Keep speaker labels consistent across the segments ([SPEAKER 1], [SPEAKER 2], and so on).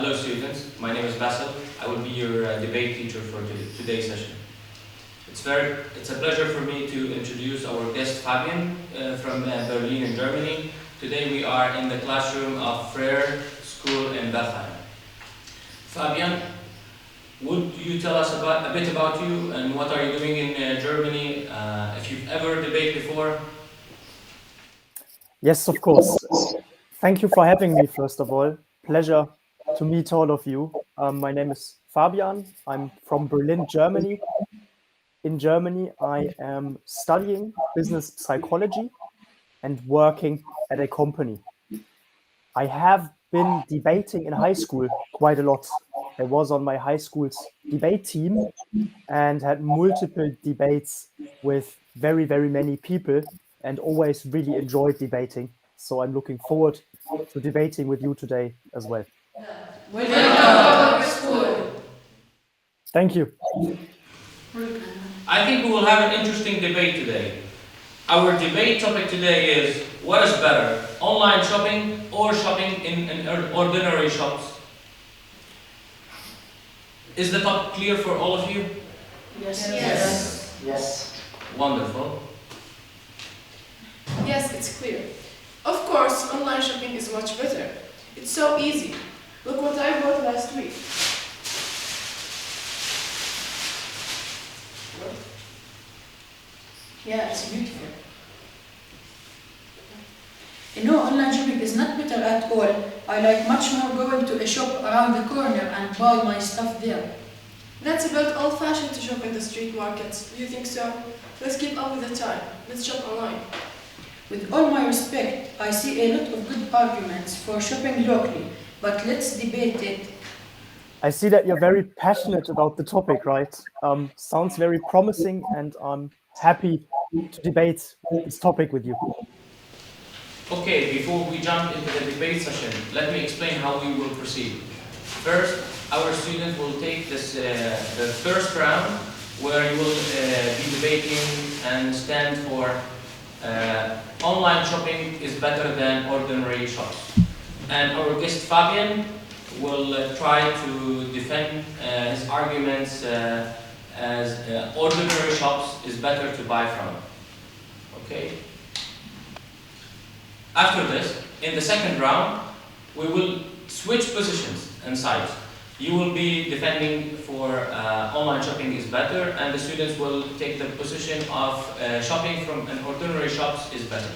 [SPEAKER 1] Hello students, my name is Basil. I will be your debate teacher for today's session. It's a pleasure for me to introduce our guest Fabian from Berlin in Germany. Today we are in the classroom of Freres School in Bethlehem. Fabian, would you tell us a bit about you and what are you doing in Germany, if you've ever debated before?
[SPEAKER 2] Yes, of course. Thank you for having me, first of all. Pleasure to meet all of you. My name is Fabian. I'm from Berlin, Germany. In Germany, I am studying business psychology and working at a company. I have been debating in high school quite a lot. I was on my high school's debate team and had multiple debates with very, very many people and always really enjoyed debating. So I'm looking forward to debating with you today as well.
[SPEAKER 3] Welcome to our school.
[SPEAKER 2] Thank you.
[SPEAKER 1] I think we will have an interesting debate today. Our debate topic today is, what is better, online shopping or shopping in ordinary shops? Is the topic clear for all of you?
[SPEAKER 3] Yes.
[SPEAKER 4] Yes. Yes.
[SPEAKER 1] Wonderful.
[SPEAKER 3] Yes, it's clear. Of course, online shopping is much better. It's so easy. Look what I bought last week.
[SPEAKER 4] Yeah, it's beautiful. You know, online shopping is not better at all. I like much more going to a shop around the corner and buy my stuff there.
[SPEAKER 3] That's a bit old-fashioned to shop in the street markets. Do you think so? Let's keep up with the time. Let's shop online.
[SPEAKER 4] With all my respect, I see a lot of good arguments for shopping locally, but let's debate it.
[SPEAKER 2] I see that you're very passionate about the topic, right? Sounds very promising, and I'm happy to debate this topic with you.
[SPEAKER 1] Okay, before we jump into the debate session, let me explain how we will proceed. First, our students will take the first round, where you will be debating and stand for online shopping is better than ordinary shops. And our guest Fabian will try to defend his arguments as ordinary shops is better to buy from. Okay? After this, in the second round, we will switch positions and sides. You will be defending for online shopping is better, and the students will take the position of shopping from an ordinary shops is better.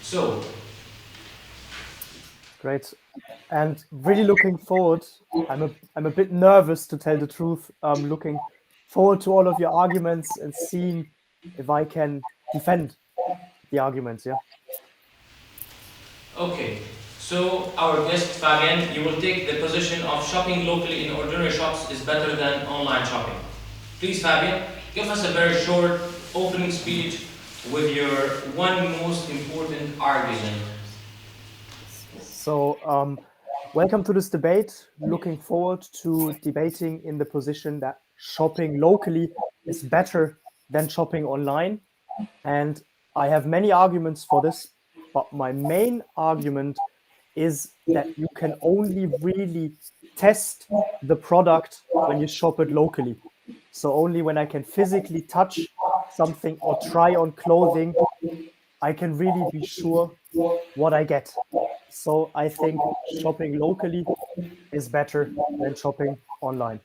[SPEAKER 1] So,
[SPEAKER 2] Great. And really looking forward. I'm a bit nervous, to tell the truth. I'm looking forward to all of your arguments and seeing if I can defend the arguments, yeah?
[SPEAKER 1] okay. So, our guest Fabian, you will take the position of shopping locally in ordinary shops is better than online shopping. Please, Fabian, give us a very short opening speech with your one most important argument.
[SPEAKER 2] So, welcome to this debate. Looking forward to debating in the position that shopping locally is better than shopping online. And I have many arguments for this, but my main argument is that you can only really test the product when you shop it locally. So only when I can physically touch something or try on clothing, I can really be sure what I get. So I think shopping locally is better than shopping online.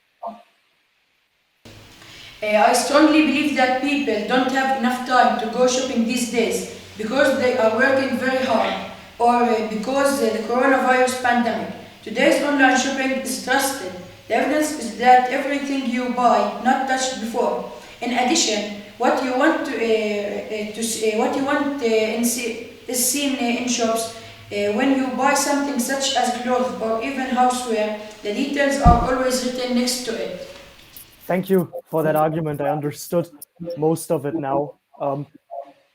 [SPEAKER 4] I strongly believe that people don't have enough time to go shopping these days because they are working very hard or because the coronavirus pandemic. Today's online shopping is trusted. The evidence is that everything you buy not touched before. In addition, what you want is seen in shops. When you buy something such as clothes or even houseware, the details are always written next to it.
[SPEAKER 2] Thank you for that argument. I understood most of it now.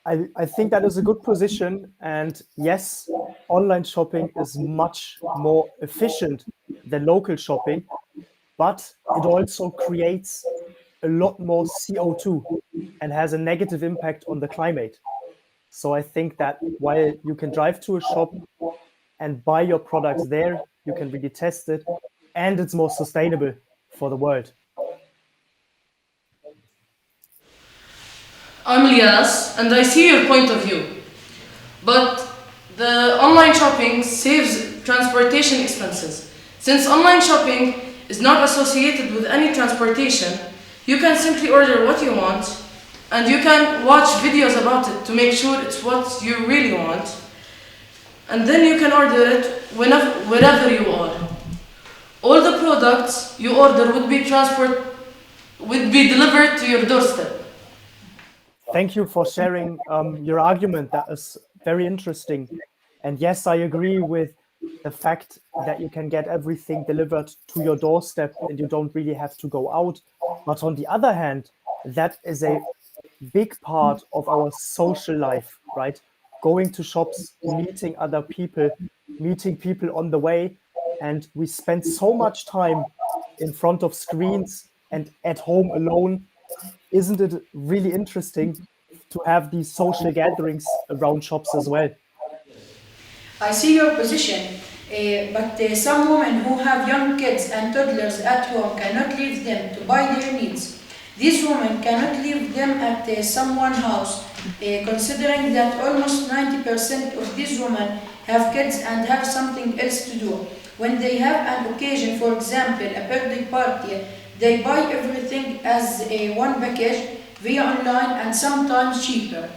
[SPEAKER 2] I think that is a good position. And yes, online shopping is much more efficient than local shopping, but it also creates a lot more CO2 and has a negative impact on the climate. So I think that while you can drive to a shop and buy your products there, you can really test it, and it's more sustainable for the world.
[SPEAKER 5] I'm Elias, and I see your point of view. But the online shopping saves transportation expenses. Since online shopping is not associated with any transportation, you can simply order what you want, and you can watch videos about it to make sure it's what you really want. And then you can order it wherever you are. All the products you order would be delivered to your doorstep.
[SPEAKER 2] Thank you for sharing your argument. That is very interesting. And yes, I agree with the fact that you can get everything delivered to your doorstep and you don't really have to go out. But on the other hand, that is a big part of our social life, right? Going to shops, meeting other people, meeting people on the way. And we spend so much time in front of screens and at home alone. Isn't it really interesting to have these social gatherings around shops as well?
[SPEAKER 4] I see your position, but some women who have young kids and toddlers at home cannot leave them to buy their needs. These women cannot leave them at someone's house, considering that almost 90% of these women have kids and have something else to do. When they have an occasion, for example, a birthday party, they buy everything as a one package via online and sometimes cheaper.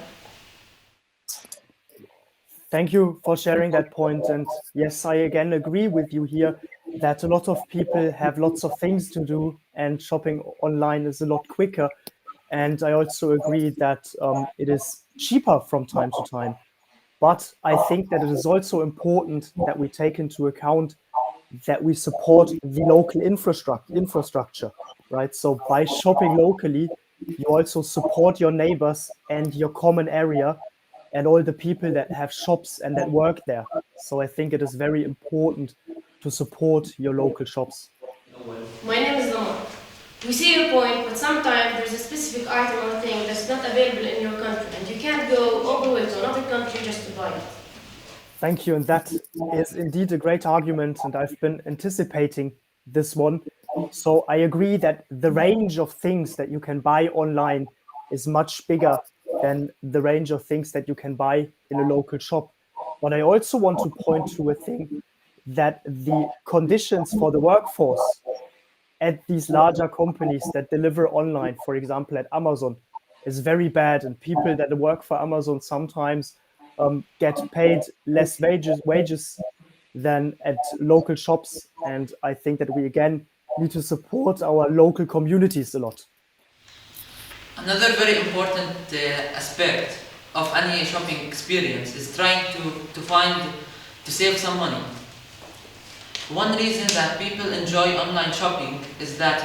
[SPEAKER 2] Thank you for sharing that point. And yes, I again agree with you here that a lot of people have lots of things to do and shopping online is a lot quicker. And I also agree that it is cheaper from time to time. But I think that it is also important that we take into account that we support the local infrastructure, right? So by shopping locally, you also support your neighbors and your common area and all the people that have shops and that work there. So I think it is very important to support your local shops.
[SPEAKER 6] My name is Amer. We see your point, but sometimes there's a specific item or thing that's not available in your country, and you can't go all the way to another country just to buy it.
[SPEAKER 2] Thank you, and that is indeed a great argument, and I've been anticipating this one. So I agree that the range of things that you can buy online is much bigger than the range of things that you can buy in a local shop. But I also want to point to a thing that the conditions for the workforce at these larger companies that deliver online, for example, at Amazon, is very bad. And people that work for Amazon sometimes get paid less wages than at local shops. And I think that we, again, need to support our local communities a lot.
[SPEAKER 7] Another very important aspect of any shopping experience is trying to save some money. One reason that people enjoy online shopping is that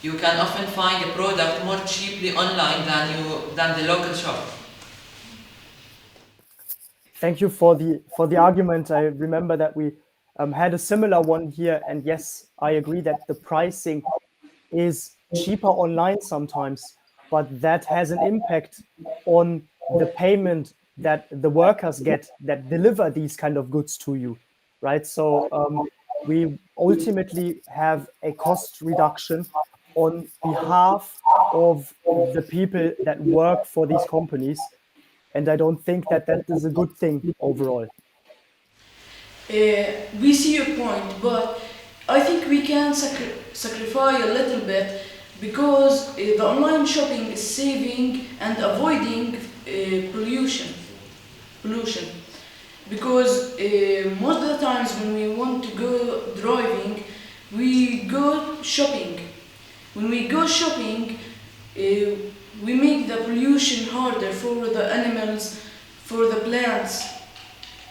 [SPEAKER 7] you can often find a product more cheaply online than the local shop.
[SPEAKER 2] Thank you for the argument. I remember that we had a similar one here, and yes, I agree that the pricing is cheaper online sometimes, but that has an impact on the payment that the workers get that deliver these kind of goods to you, right? So we ultimately have a cost reduction on behalf of the people that work for these companies, and I don't think that that is a good thing overall.
[SPEAKER 5] We see your point, but I think we can sacrifice a little bit because the online shopping is saving and avoiding pollution. Because most of the times when we want to go driving, we go shopping. When we go shopping, we make the pollution harder for the animals, for the plants.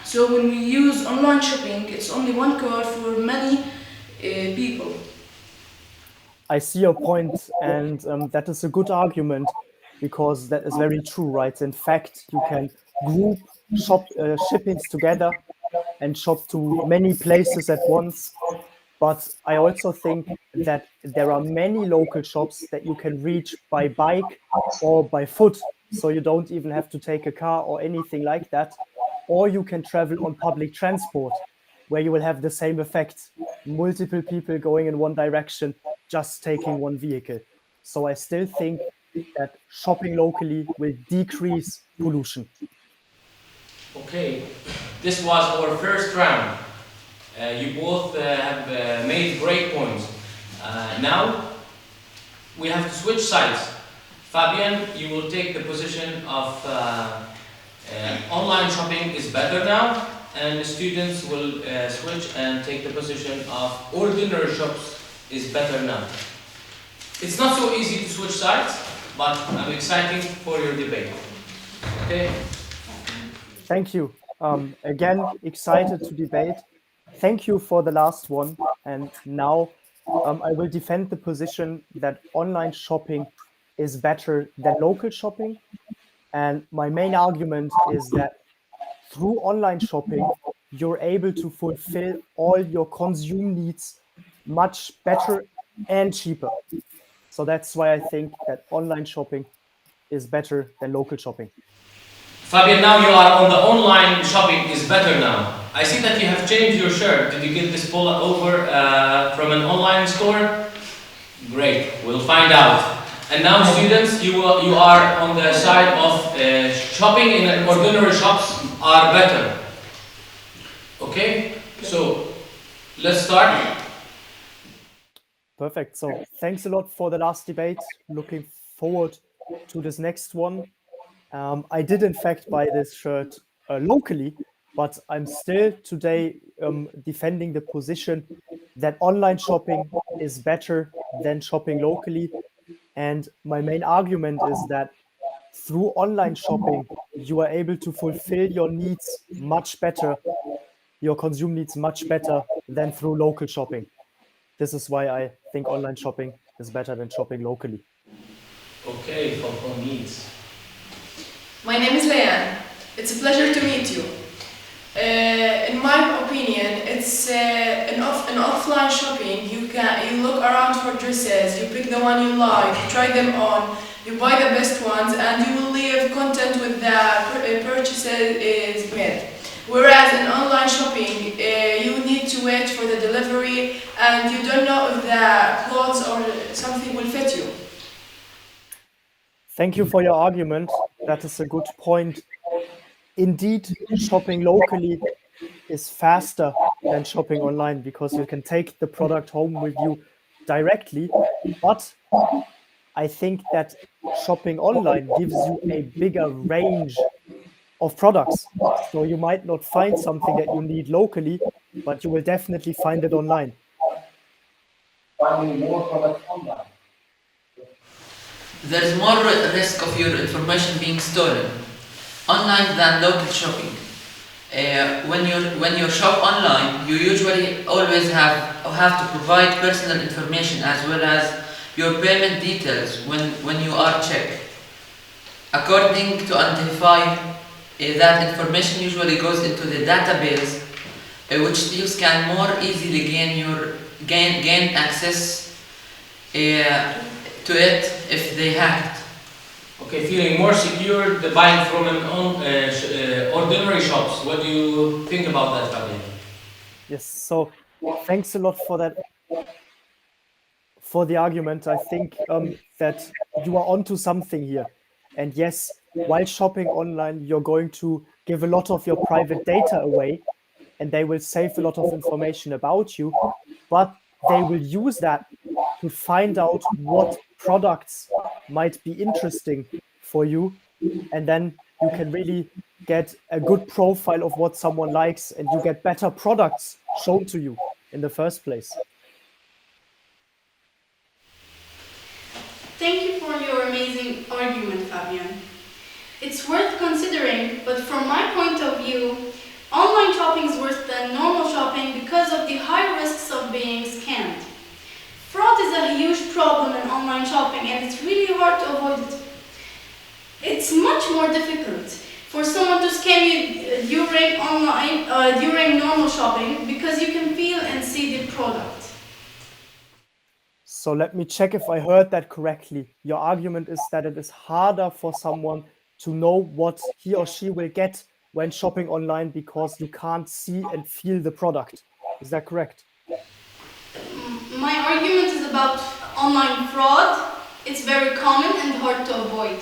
[SPEAKER 5] So when we use online shopping, it's only one car for many people.
[SPEAKER 2] I see your point, and that is a good argument because that is very true, right? In fact, you can group shippings together and shop to many places at once. But I also think that there are many local shops that you can reach by bike or by foot. So you don't even have to take a car or anything like that. Or you can travel on public transport, where you will have the same effect. multiple people going in one direction, just taking one vehicle. So I still think that shopping locally will decrease pollution.
[SPEAKER 1] Okay, this was our first round. You both have made great points. Now we have to switch sides. Fabian, you will take the position of online shopping is better now, and the students will switch and take the position of ordinary shops is better now. It's not so easy to switch sides, but I'm excited for your debate. Okay?
[SPEAKER 2] Thank you. Again, excited to debate. Thank you for the last one. And now I will defend the position that online shopping is better than local shopping. And my main argument is that through online shopping, you're able to fulfill all your consume needs much better and cheaper. So that's why I think that online shopping is better than local shopping.
[SPEAKER 1] Fabian, now you are on the online shopping is better now. I see that you have changed your shirt. Did you get this pull over from an online store? Great, we'll find out. And now students, you are on the side of shopping in ordinary shops are better. Okay, so let's start.
[SPEAKER 2] Perfect. So thanks a lot for the last debate. Looking forward to this next one. I did in fact buy this shirt locally, but I'm still today defending the position that online shopping is better than shopping locally. And my main argument is that through online shopping, you are able to fulfill your needs much better, your consume needs much better than through local shopping. This is why I think online shopping is better than shopping locally.
[SPEAKER 1] Okay, for needs.
[SPEAKER 3] My name is Leanne. It's a pleasure to meet you. In my opinion, it's an offline shopping. You look around for dresses, you pick the one you like, you try them on, you buy the best ones, and you will leave content with the purchases is made. Whereas in online shopping, you need to wait for the delivery, and you don't know if the clothes or something will fit you.
[SPEAKER 2] Thank you for your argument. That is a good point. Indeed, shopping locally is faster than shopping online because you can take the product home with you directly. But I think that shopping online gives you a bigger range of products. So you might not find something that you need locally, but you will definitely find it online.
[SPEAKER 8] Finding more products online.
[SPEAKER 7] There is more risk of your information being stolen online than local shopping. When you shop online, you usually always have to provide personal information as well as your payment details when you are checked. According to identify that information usually goes into the database, which thieves can more easily gain access to it if they hacked.
[SPEAKER 1] Okay, feeling more secure the buying from an ordinary shops. What do you think about that, Fabian?
[SPEAKER 2] Yes, so thanks a lot for that, for the argument. I think that you are onto something here. And yes, while shopping online, you're going to give a lot of your private data away, and they will save a lot of information about you, but they will use that to find out what products might be interesting for you, and then you can really get a good profile of what someone likes, and you get better products shown to you in the first place.
[SPEAKER 9] Thank you for your amazing argument, Fabian. It's worth considering, but from my point of view, online shopping is worse than normal shopping because of the high risks of being scammed. Fraud is a huge problem in online shopping, and it's really hard to avoid it. It's much more difficult for someone to scam you during normal shopping because you can feel and see the product.
[SPEAKER 2] So let me check if I heard that correctly. Your argument is that it is harder for someone to know what he or she will get when shopping online because you can't see and feel the product. Is that correct?
[SPEAKER 9] My argument is about online fraud. It's very common and hard to avoid.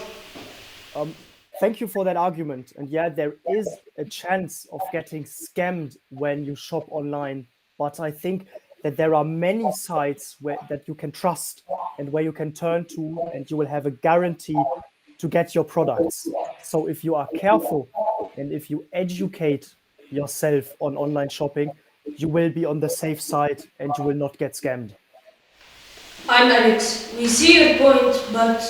[SPEAKER 2] Thank you for that argument. And yeah, there is a chance of getting scammed when you shop online. But I think that there are many sites that you can trust and where you can turn to, and you will have a guarantee to get your products. So if you are careful and if you educate yourself on online shopping, you will be on the safe side and you will not get scammed.
[SPEAKER 10] I'm Alex. We see your point, but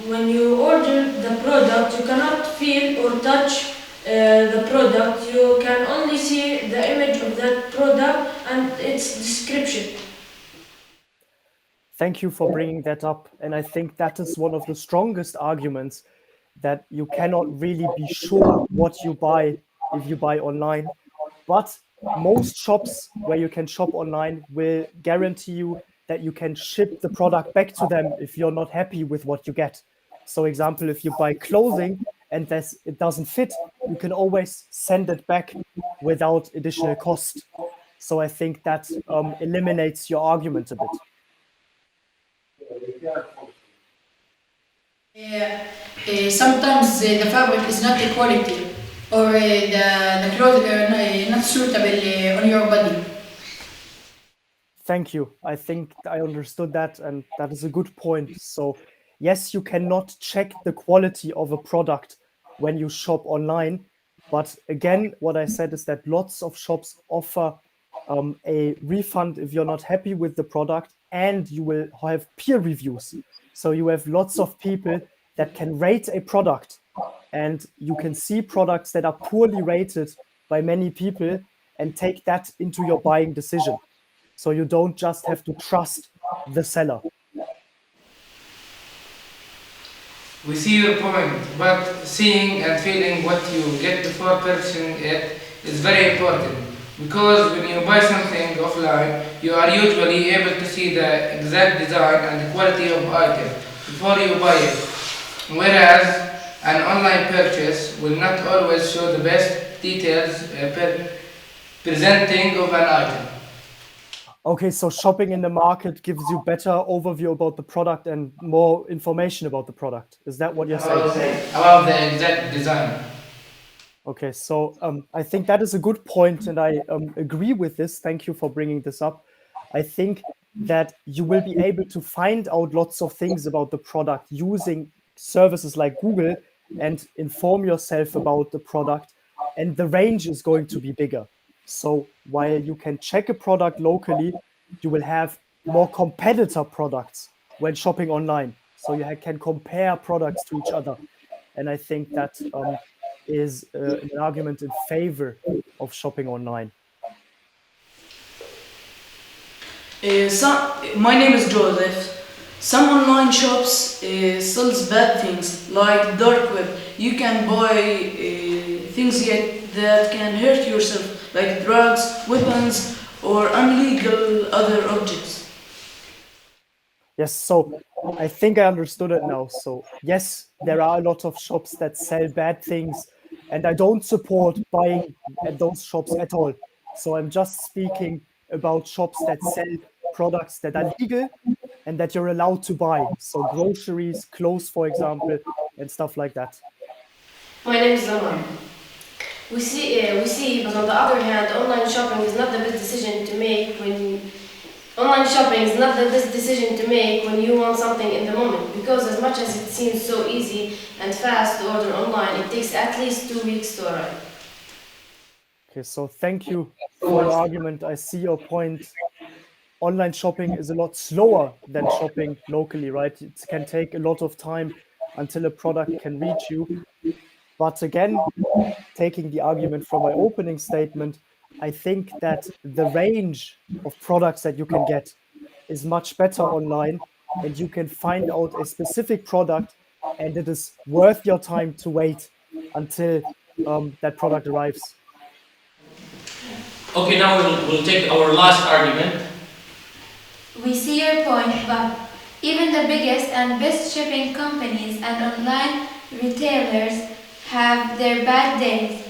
[SPEAKER 10] when you order the product, you cannot feel or touch the product. You can only see the image of that product and its description.
[SPEAKER 2] Thank you for bringing that up. And I think that is one of the strongest arguments, that you cannot really be sure what you buy if you buy online. But most shops where you can shop online will guarantee you that you can ship the product back to them if you're not happy with what you get. So example, if you buy clothing and it doesn't fit, you can always send it back without additional cost. So I think that eliminates your argument a bit.
[SPEAKER 4] Sometimes the fabric is not the quality, or the clothes are not suitable on your body.
[SPEAKER 2] Thank you. I think I understood that, and that is a good point. So yes, you cannot check the quality of a product when you shop online. But again, what I said is that lots of shops offer a refund if you're not happy with the product, and you will have peer reviews. So you have lots of people that can rate a product, and you can see products that are poorly rated by many people and take that into your buying decision. So you don't just have to trust the seller.
[SPEAKER 11] We see your point, but seeing and feeling what you get before purchasing it is very important. Because when you buy something offline, you are usually able to see the exact design and the quality of the item before you buy it. Whereas an online purchase will not always show the best details presenting of an item.
[SPEAKER 2] Okay, so shopping in the market gives you better overview about the product and more information about the product. Is that what you're saying?
[SPEAKER 11] About the exact design.
[SPEAKER 2] Okay, so I think that is a good point, and I agree with this. Thank you for bringing this up. I think that you will be able to find out lots of things about the product using services like Google and inform yourself about the product, and the range is going to be bigger. So while you can check a product locally, you will have more competitor products when shopping online. So you can compare products to each other. And I think that is an argument in favor of shopping online.
[SPEAKER 5] My name is Joseph. Some online shops sells bad things like dark web. You can buy things that can hurt yourself, like drugs, weapons, or illegal other objects.
[SPEAKER 2] Yes, so I think I understood it now. So yes, there are a lot of shops that sell bad things, and I don't support buying at those shops at all. So I'm just speaking about shops that sell products that are legal and that you're allowed to buy. So groceries, clothes, for example, and stuff like that.
[SPEAKER 6] My name is Amer. We see, but on the other hand, online shopping is not the best decision to make when you want something in the moment, because as much as it seems so easy and fast to order online, it takes at least 2 weeks to arrive.
[SPEAKER 2] Okay, so thank you for your argument. I see your point. Online shopping is a lot slower than shopping locally, right? It can take a lot of time until a product can reach you. But again, taking the argument from my opening statement, I think that the range of products that you can get is much better online, and you can find out a specific product, and it is worth your time to wait until that product arrives.
[SPEAKER 1] Okay, now we'll take our last argument.
[SPEAKER 12] We see your point, but even the biggest and best shipping companies and online retailers have their bad days.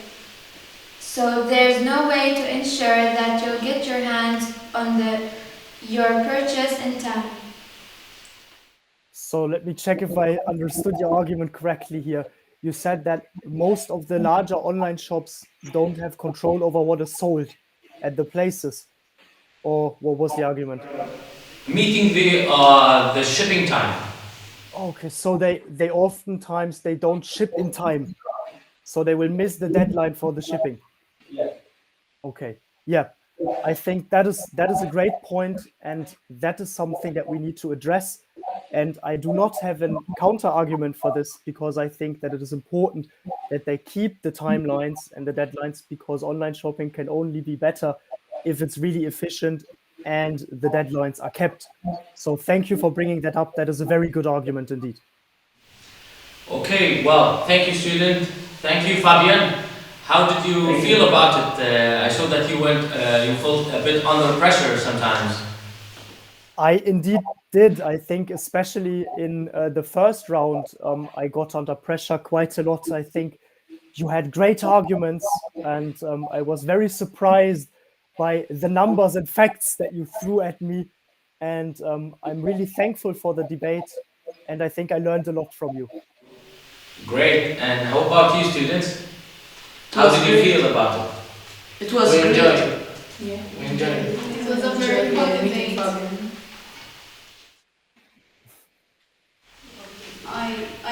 [SPEAKER 12] So there's no way to ensure that you'll get your hands on the your purchase in time.
[SPEAKER 2] So let me check if I understood your argument correctly here. You said that most of the larger online shops don't have control over what is sold at the places. Or what was the argument?
[SPEAKER 1] Meeting the shipping time.
[SPEAKER 2] Okay, so they oftentimes they don't ship in time. So they will miss the deadline for the shipping.
[SPEAKER 8] Yeah.
[SPEAKER 2] Okay. Yeah. I think that is a great point, and that is something that we need to address. And I do not have a counter argument for this, because I think that it is important that they keep the timelines and the deadlines, because online shopping can only be better if it's really efficient and the deadlines are kept. So thank you for bringing that up. That is a very good argument indeed.
[SPEAKER 1] Okay, well, thank you, student. Thank you, Fabian. How did you feel about it? I saw that you felt a bit under pressure sometimes.
[SPEAKER 2] I indeed did. I think especially in the first round, I got under pressure quite a lot. I think you had great arguments, and I was very surprised by the numbers and facts that you threw at me. And I'm really thankful for the debate, and I think I learned a lot from you.
[SPEAKER 1] Great. And how about you, students? How did you feel about it?
[SPEAKER 5] It was
[SPEAKER 11] We
[SPEAKER 5] great.
[SPEAKER 11] enjoyed it.
[SPEAKER 4] Yeah.
[SPEAKER 11] We enjoyed it.
[SPEAKER 3] It was a very fun debate.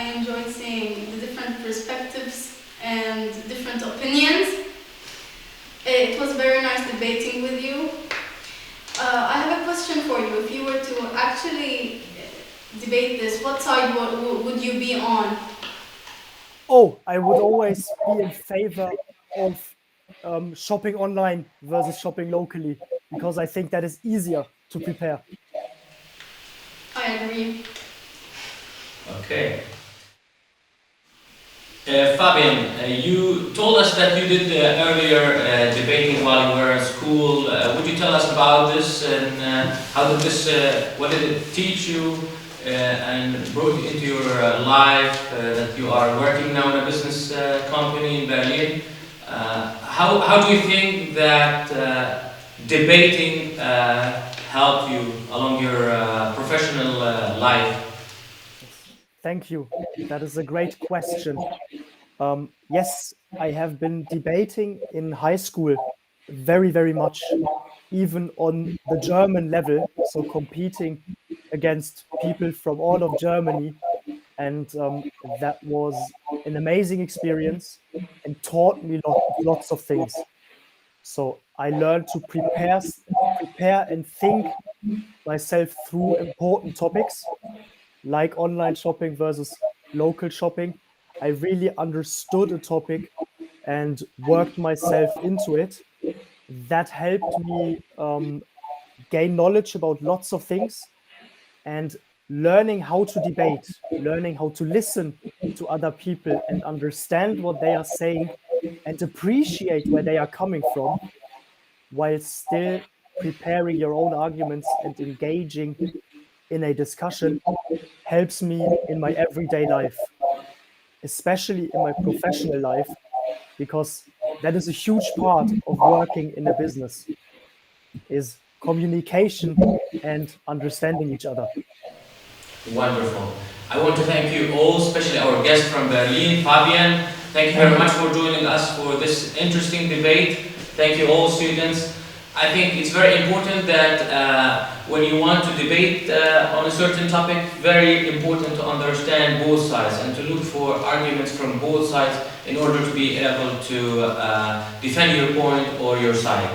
[SPEAKER 9] I enjoyed seeing the different perspectives and different opinions. It was very nice debating with you. I have a question for you. If you were to actually debate this, what side would you be on?
[SPEAKER 2] Oh, I would always be in favor of shopping online versus shopping locally, because I think that is easier to prepare.
[SPEAKER 9] I agree.
[SPEAKER 1] Okay. Fabian, you told us that you did earlier debating while you were in school. Would you tell us about this, and how did this, what did it teach you and brought into your life that you are working now in a business company in Berlin? How do you think that debating helped you along your professional life?
[SPEAKER 2] Thank you. That is a great question. Yes, I have been debating in high school very, very much, even on the German level, so competing against people from all of Germany. And that was an amazing experience and taught me lots of things. So I learned to prepare and think myself through important topics, like online shopping versus local shopping. I really understood a topic and worked myself into it. That helped me gain knowledge about lots of things, and learning how to debate, learning how to listen to other people and understand what they are saying and appreciate where they are coming from, while still preparing your own arguments and engaging in a discussion, helps me in my everyday life, especially in my professional life, because that is a huge part of working in a business, is communication and understanding each other.
[SPEAKER 1] Wonderful. I want to thank you all, especially our guest from Berlin, Fabian. Thank you very much for joining us for this interesting debate. Thank you all, students. I think it's very important that when you want to debate on a certain topic, very important to understand both sides and to look for arguments from both sides in order to be able to defend your point or your side.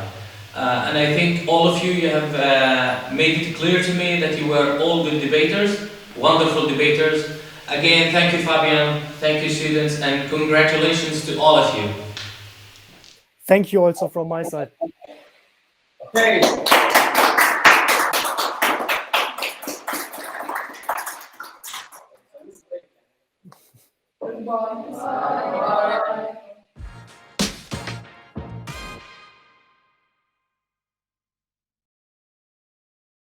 [SPEAKER 1] And I think all of you have made it clear to me that you were all good debaters, wonderful debaters. Again, thank you, Fabian. Thank you, students, and congratulations to all of you.
[SPEAKER 2] Thank you also from my side.
[SPEAKER 8] Okay. Goodbye. Bye.